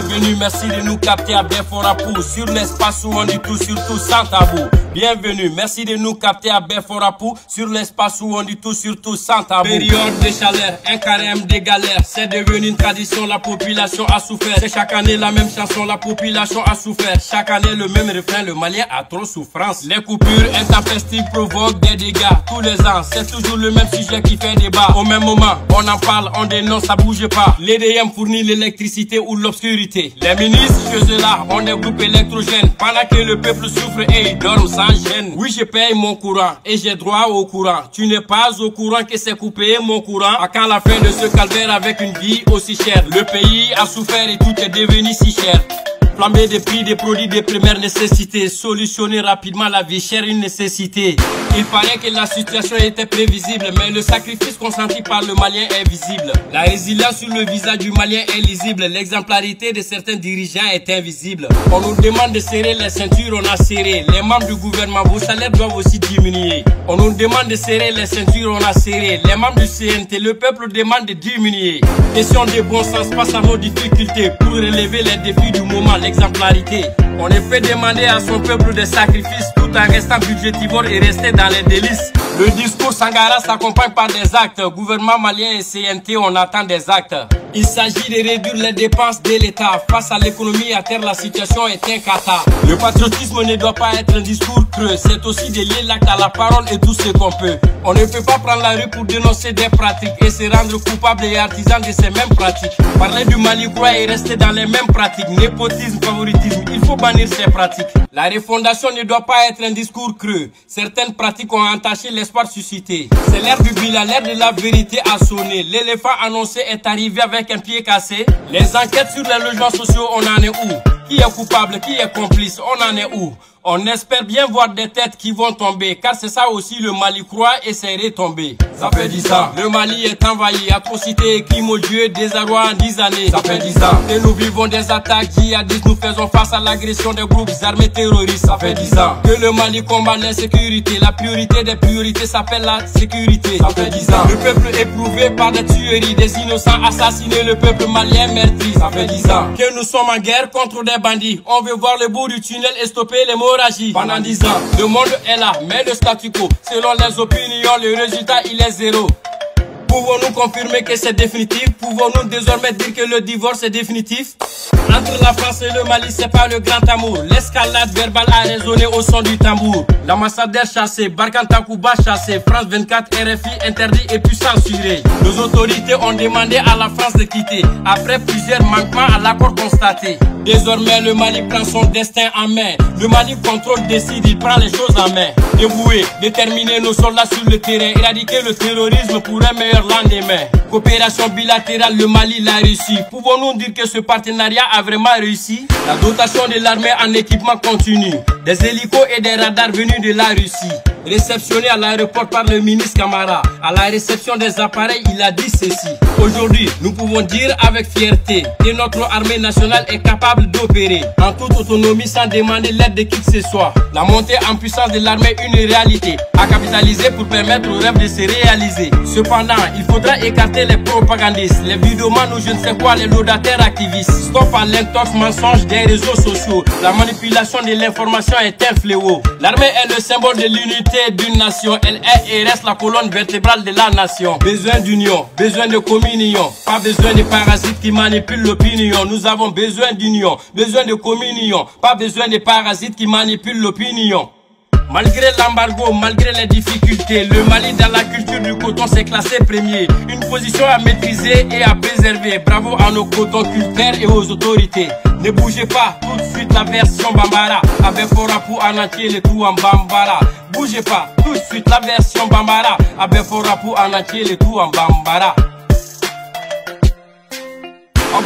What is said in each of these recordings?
Bienvenue, merci de nous capter à Belfort-Apou, sur l'espace où on dit tout, surtout sans tabou. Bienvenue, merci de nous capter à Belfort-Apou, sur l'espace où on dit tout, surtout sans tabou. Période de chaleur, un carême de galère, c'est devenu une tradition, la population a souffert. C'est chaque année la même chanson, la population a souffert. Chaque année le même refrain, le Malien a trop souffrance. Les coupures intempestives provoquent des dégâts tous les ans. C'est toujours le même sujet qui fait débat. Au même moment, on en parle, on dénonce, ça bouge pas. L'EDM fournit l'électricité ou l'obscurité. Les ministres, ceux là, ont des groupes électrogènes. Pendant que le peuple souffre et il dort sans gêne. Oui, je paye mon courant et j'ai droit au courant. Tu n'es pas au courant que c'est coupé mon courant. À quand la fin de ce calvaire avec une vie aussi chère? Le pays a souffert et tout est devenu si cher. Flamber des prix des produits de première nécessité. Solutionner rapidement la vie chère, une nécessité. Il paraît que la situation était prévisible, mais le sacrifice consenti par le Malien est visible. La résilience sur le visage du Malien est lisible. L'exemplarité de certains dirigeants est invisible. On nous demande de serrer les ceintures, on a serré. Les membres du gouvernement, vos salaires doivent aussi diminuer. On nous demande de serrer les ceintures, on a serré. Les membres du CNT, le peuple demande de diminuer. Question de bon sens face à nos difficultés pour relever les défis du moment. L'exemplarité. On ne peut demander à son peuple des sacrifices tout en restant budgétivore et rester dans les délices. Le discours Sangara s'accompagne par des actes. Gouvernement malien et CNT, on attend des actes. Il s'agit de réduire les dépenses de l'État. Face à l'économie à terre, la situation est un cata. Le patriotisme ne doit pas être un discours creux. C'est aussi de lier l'acte à la parole et tout ce qu'on peut. On ne peut pas prendre la rue pour dénoncer des pratiques et se rendre coupable et artisan de ces mêmes pratiques. Parler du Mali quoi et rester dans les mêmes pratiques. Népotisme, favoritisme, il faut bannir ces pratiques. La refondation ne doit pas être un discours creux. Certaines pratiques ont entaché l'espoir suscité. C'est l'ère du bilan, l'ère de la vérité a sonné. L'éléphant annoncé est arrivé avec un pied cassé. Les enquêtes sur les logements sociaux, on en est où? Qui est coupable, qui est complice, on en est où? On espère bien voir des têtes qui vont tomber, car c'est ça aussi le Mali croit et c'est retombé. Ça fait 10 ans, le Mali est envahi, atrocités et crimes odieux, désarroi en 10 années. Ça fait 10 ans, que nous vivons des attaques djihadistes, nous faisons face à l'agression des groupes armés terroristes. Ça fait 10 ans, que le Mali combat l'insécurité, la priorité des priorités s'appelle la sécurité. Ça fait 10 ans, le peuple éprouvé par des tueries, des innocents assassinés, le peuple malien meurtri. Ça fait 10 ans, que nous sommes en guerre contre des bandits, on veut voir le bout du tunnel et stopper les mots. Pendant 10 ans, le monde est là, mais le statu quo, selon les opinions, le résultat il est zéro. Pouvons-nous confirmer que c'est définitif? Pouvons-nous désormais dire que le divorce est définitif? Entre la France et le Mali, c'est pas le grand amour. L'escalade verbale a résonné au son du tambour. L'ambassadeur chassé, Barkhane Takuba chassé, France 24, RFI interdit et puis censuré. Nos autorités ont demandé à la France de quitter, après plusieurs manquements à l'accord constaté. Désormais, le Mali prend son destin en main. Le Mali contrôle, décide, il prend les choses en main. Dévouer, déterminer nos soldats sur le terrain, éradiquer le terrorisme pour un meilleur lendemain. Coopération bilatérale, le Mali l'a réussi. Pouvons-nous dire que ce partenariat a vraiment réussi? La dotation de l'armée en équipement continue. Des hélicos et des radars venus de la Russie. Réceptionné à l'aéroport par le ministre Camara. À la réception des appareils, il a dit ceci. Aujourd'hui, nous pouvons dire avec fierté que notre armée nationale est capable d'opérer en toute autonomie sans demander l'aide de qui que ce soit. La montée en puissance de l'armée est une réalité à capitaliser pour permettre aux rêves de se réaliser. Cependant, il faudra écarter les propagandistes, les vidéomans ou je ne sais quoi, les laudataires activistes. Stop à l'intox mensonge des réseaux sociaux. La manipulation de l'information est un fléau. L'armée est le symbole de l'unité d'une nation, elle est et reste la colonne vertébrale de la nation. Besoin d'union, besoin de communion, pas besoin de parasites qui manipulent l'opinion. Nous avons besoin d'union, besoin de communion, pas besoin de parasites qui manipulent l'opinion. Malgré l'embargo, malgré les difficultés, le Mali dans la culture du coton s'est classé premier. Une position à maîtriser et à préserver. Bravo à nos cotonculteurs et aux autorités. Ne bougez pas, tout de suite la version Bambara. Avec Belfort-Apou en entier, le tout en Bambara. Bougez pas, tout de suite la version Bambara. Avec Belfort-Apou en entier, le tout en Bambara.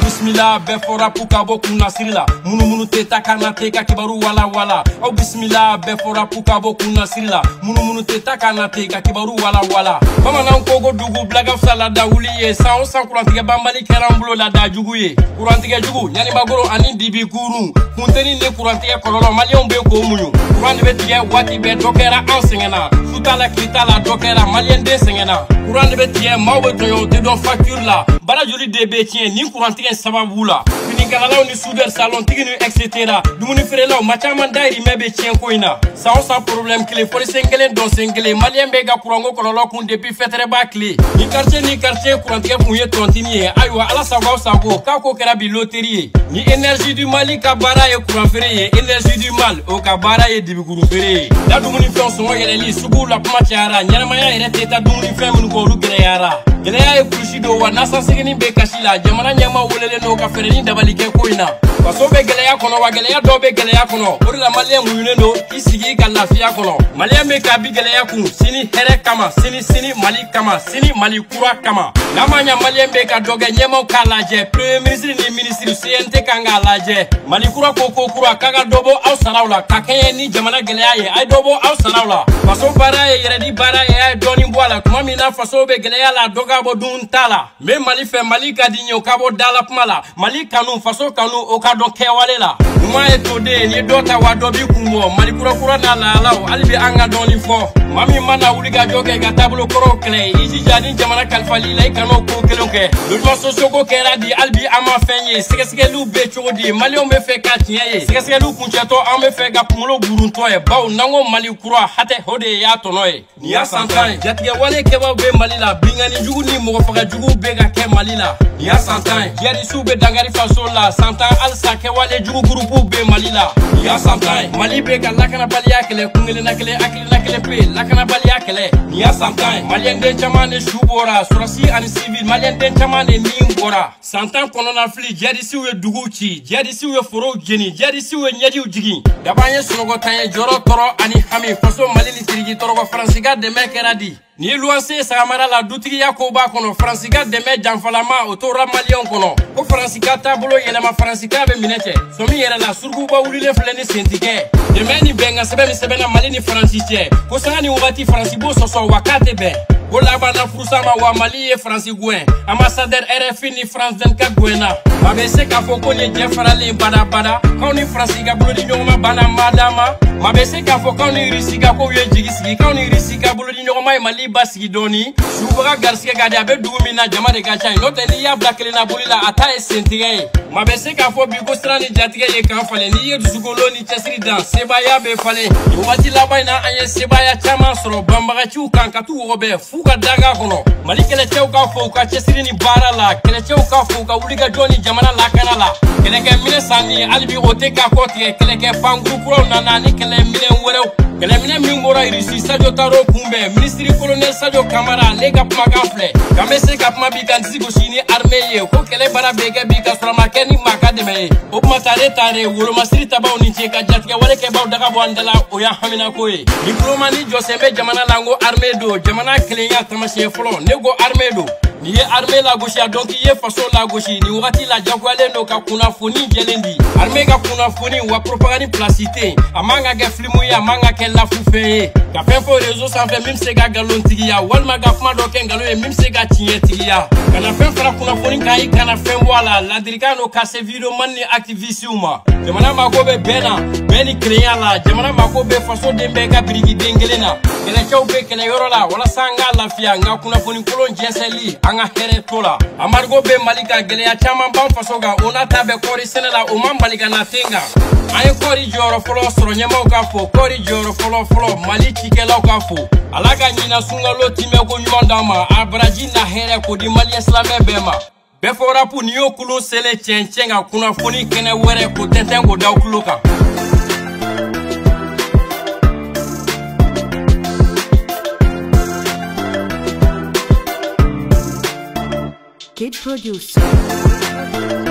Bismillah, Belfort-Apou kabo kuna sirila. Munu teta kanate ka kibaru wala wala. Bismillah, Belfort-Apou kabo kuna sirila. Munu teta kanate ka kibaru wala wala. Mama na nkogo dugu blaga fsala da wuliye. San kurantige bambali kerambulo la da juguye. Kurantige jugu, nyani magoro ani dibi kuru. Kunteni ne kurantige kololo malion be ko munyu. Kurante be tige wati be dokera ansengena. Futala kitala dokera malien de sengena. Kurante be tige mawe toyo te don facture la. Bara joli de be tien ni kurantige sababula. finikalalaw ni soudeur salon tigi ni etc. dumuni ferelaw machaman dairi mebe chien koina sans problème clé for sengelen don sengele malien be ga kurango kololo kun depuis fetre ba clé ni quartier courant ke kunye tontinier aywa ala sago ka ko kera bi loterie ni énergie du Mali ka bara e courant feré énergie du mal o ka bara e dibiguru feré da dumuni fon so yele li sugu la puma tiara nyama ya ere teta dumuni fem ko lu gele yara gele ya e kushi do wa nasa segini be kashila jamana nyama wolele no ka feré ni dabali ke koina paso be gele ya kono wa gele ya do be gele ya kono ori la malien muyune no isigi ka lafia kono malien me ka bi gele ya kun sini here kama sini Mali kama sini Mali kura kama lamanya malien be ka doge nyema ka laje premier ministre ni ministre CNT kanga laje Mali kura koko kura kaga dobo au sarawla kakeye ni jamana gele ya ye ay dobo au sarawla paso bara ye yere di bara ye ay doni boala kuma mina faso be gele ya la doga bo dun tala me Mali fe Mali ka dinyo ka bo dala pmala Mali kanu faso kanu o ka don kewale la uma e tode ni dota wa dobi kumbo Mali kura na la law alibi anga doni fo mami mana uliga joge ga tablo koro kle iji jadi jamana kalfali lay kano ko kelonke lojuma sosoko kera di albi ama fenye sike lu be chodi Mali on me fe ka tiye sike lu kuncheto on me fe ga pumulo burunto e baw nango Mali kura hate hode ya tonoy ni ya santan jatige wale keba be Mali la bingani jugu ni mo faga jugu be ga ke Mali la ni ya santan yadi sube dangari faso la santan al sake wale jugu grupu be Mali la ni ya santan Mali be ga lakana bali yakele kungele nakele akile pe lakana bali yakele ni ya santan Malien den chamane shubora surasi ani civil Malien den chamane nimbora santan kono na fli jadi siwe duguchi jadi siwe foro geni jadi siwe nyadi ujigi dabanye sunogo tanye joro toro ani hami faso Mali ni tirigi toro ko fransiga de mekeradi ni luanse samara la dutigi yakoba kono fransiga de me janfalama otora Malien kono ko fransika tablo yelema fransika be minete somi yere la surgu ba wulile fleni sentike de meni benga sebe na Mali ni fransike ko sangani wati fransibo soso wakate be Ola bana frusama wa Mali e France Gouin ambassadeur RFI ni France 24 Gouena mabese ka foko ni jefarale bada kauni France ga bulodi nyoma bana madama mabese ka foko ni risika ko ye jigisi kauni risika bulodi nyoma Mali basigi doni subara garsiga gade abe dumina jama de gacha note ni ya blakele na bulila ata e sentire mabese ka fo bi ko strani jatige e kan fale ni ye zugolo ni chesri dan sebaya be fale wati labaina anye sebaya chama soro bambaga chu kan katu wobe fuka daga kono Mali kele chew ka fo ka chesiri ni bara la kele chew ka fo ka uliga joni jamana la kana la kele ke mine sani albi ote ka ko kele ke pangu kuro nana ni kele mine wero kele mine mingora irisi Sadio Taro kumbe ministre colonel Sadio Kamara lega pmaga fle kamese ka pma bi kanzi go shini armée ko kele bara bega bi ka srama keni makademe o matare tare woro masri tabaw ni ka jatke wale ke baw daga bo andala o ya hamina ko e diplomani josembe jamana lango armée do jamana klenya tamashe flo nego armée do ni ye armée la gauche donc ye façon la gauche ni wati la jagwale no ka kuna foni jelendi armée ka kuna foni wa propagande placité amanga ga flimu ya manga ke la fufe ka fe fo réseau sans fait même se ga galon tigiya walma ga fma do ken galo e même se ga tiye tigiya kana fe fara kuna foni kai kana fe wala la dirikano ka se video manni activisuma jamana mako be beni créer la jamana mako be façon de mbega birigi dengelena kele chawbe kele yorola wala sanga la fia nga kuna foni kolon jenseli anga here tola amargo be Malika gele ya chama ban fasoga ona tabe kori senela o man Malika na tenga ay kori joro folo soro nyama ka fo kori joro folo Mali chikela ka fo alaga nyina sunga lotime ko nyondama abraji na here ko di Mali islame bema befora pu niyo kulo sele chenchenga kuna foni kene were ko tetengo daw kuloka Kid Producer.